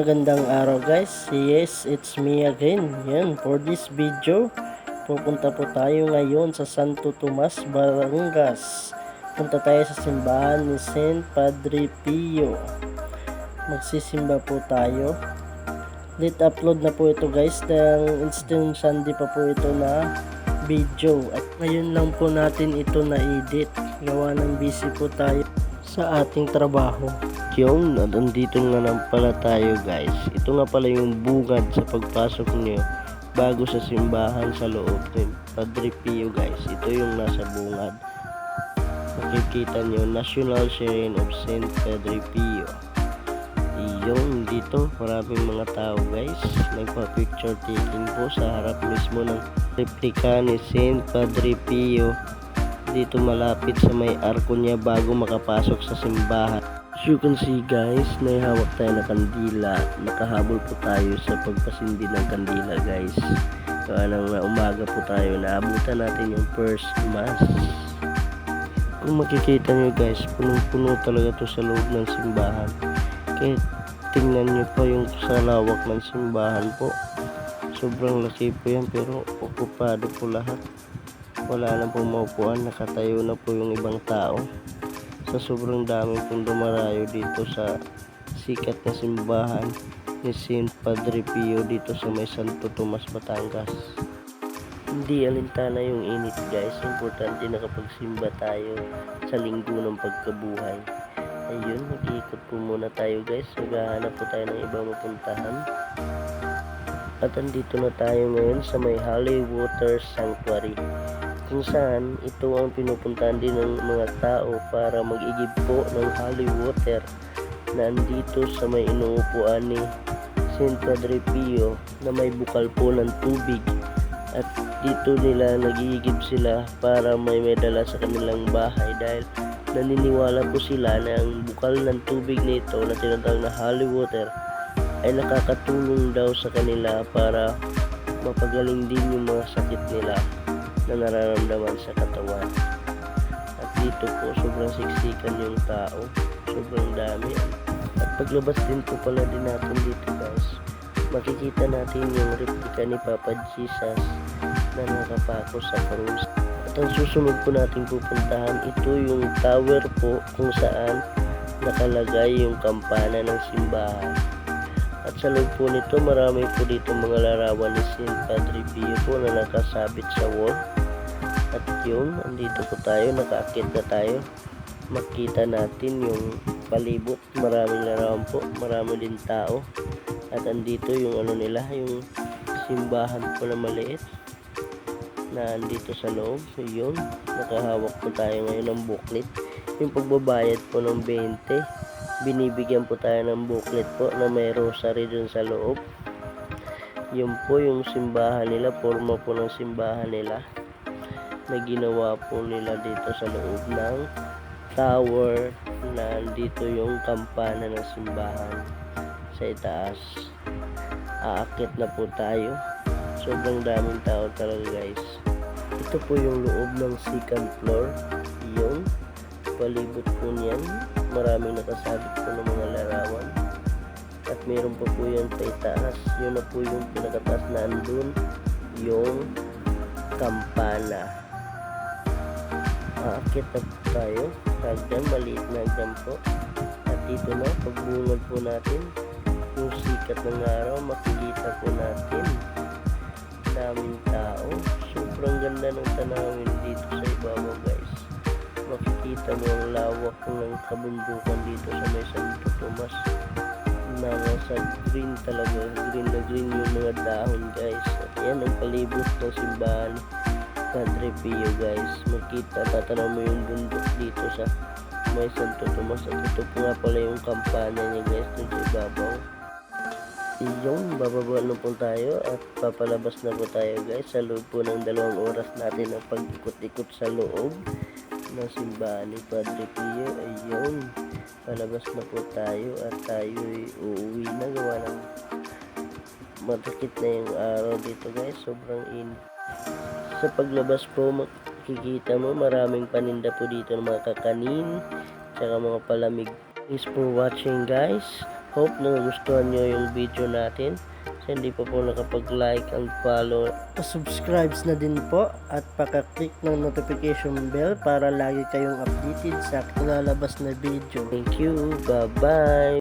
magandang araw guys. Yes, it's me again. Yan, for this video, pupunta po tayo ngayon sa Santo Tomas, Batangas. Punta tayo sa simbahan ni Saint Padre Pio. Magsisimba po tayo. Late upload na po ito guys. Dahil instant Sunday pa po ito na video. At ngayon lang po natin ito na-edit. Gawa ng busy po tayo sa ating trabaho. Yung nandito nga lang pala tayo guys. Ito nga pala yung bungad sa pagpasok niyo bago sa simbahan sa loob ni Padre Pio guys. Ito yung nasa bungad. Makikita nyo, National Shrine of Saint Padre Pio. Yung dito maraming mga tao guys. Nagpa-picture taking po sa harap mismo ng replika ni Saint Padre Pio. Dito malapit sa may arko niya bago makapasok sa simbahan. As you can see guys, naihawak tayo na kandila. Nakahabol po tayo sa pagpasindi ng kandila guys. Kaya umaga po tayo, naabutan natin yung first mass. Kung makikita nyo guys, punong-puno talaga to sa loob ng simbahan. Kaya tingnan nyo pa yung sa lawak ng simbahan po. Sobrang laki po yan pero okupado po lahat. Wala na pong maupuan, nakatayo na po yung ibang tao. Sa sobrang dami pong dumarayo dito sa sikat na simbahan ni Saint Padre Pio dito sa may Santo Tomas, Batangas. Hindi alintana yung init guys, importante nakapagsimba tayo sa linggo ng pagkabuhay. Ayun, nag-iikot po muna tayo guys, maghahanap po tayo ng ibang mapuntahan. At andito na tayo ngayon sa may Holy Water Sanctuary, kung saan ito ang pinupuntahan din ng mga tao para mag-igib po ng holy water na andito sa may inuupuan ni Saint Padre Pio na may bukal po ng tubig. At dito nila nag-iigib sila para may dala sa kanilang bahay dahil naniniwala po sila na ang bukal ng tubig nito na tinatawag na holy water ay nakakatulong daw sa kanila para mapagaling din yung mga sakit nila na nararamdaman sa katawan. At dito po sobrang siksikan yung tao, sobrang dami. At paglabas din po pala din natin dito guys, makikita natin yung replika ni Papa Jesus na nakapako sa krus. At ang susunod po natin pupuntahan, ito yung tower po kung saan nakalagay yung kampana ng simbahan. At sa loob po nito, marami po dito mga larawan ni Saint Padre Pio po na nakasabit sa wall. At yun, andito po tayo, nakaakit na tayo. Makita natin yung palibot, maraming larawan po, marami din tao. At andito yung ano nila, yung simbahan po na maliit na andito sa loob. So yun, nakahawak po tayo ngayon ng booklet. Yung pagbabayad po ng 20, binibigyan po tayo ng booklet po na may rosary dun sa loob. Yun po yung simbahan nila, forma po ng simbahan nila na ginawa po nila dito sa loob ng tower na andito yung kampana ng simbahan sa itaas. Aakit na po tayo, sobrang daming tao talaga guys. Ito po yung loob ng second floor. Yun, palibot po niyan, maraming nakasabit po ng mga larawan. At meron pa po yan sa itaas. Yun na po yung pinakataas na andun yung kampana. Aakit na po tayo, hagdan, maliit na hagdan po. At dito na, pagbungad po natin yung sikat ng araw, makikita po natin daming tao. Sobrang ganda ng tanawin dito sa ibabaw guys. Makikita mo ang lawak ng kabundukan dito sa may Santo Tomas na nasa green talaga, green na green yung mga dahon guys. At yan ang palibot ng simbahan Padre Pio guys. Makita, tatanaw mo yung bundok dito sa may Santo Tomas. At ito po nga pala yung kampanya niya guys dito sa ibabaw. Yung bababa na po tayo at papalabas na po tayo guys sa loob po ng 2 oras natin ang pag-ikot-ikot sa loob ng simbahan ni Padre Pio. Ayun, palabas na po tayo at tayo uuwi na, gawa ng matakit na yung araw dito guys, sobrang init. Sa paglabas po makikita mo maraming paninda po dito ng mga kakanin tsaka mga palamig. Thanks for watching guys. Hope na nagustuhan nyo yung video natin. Sa hindi pa po nakapag-like and follow, subscribe na din po at paka-click ng notification bell para lagi kayong updated sa lalabas na video. Thank you. Bye-bye.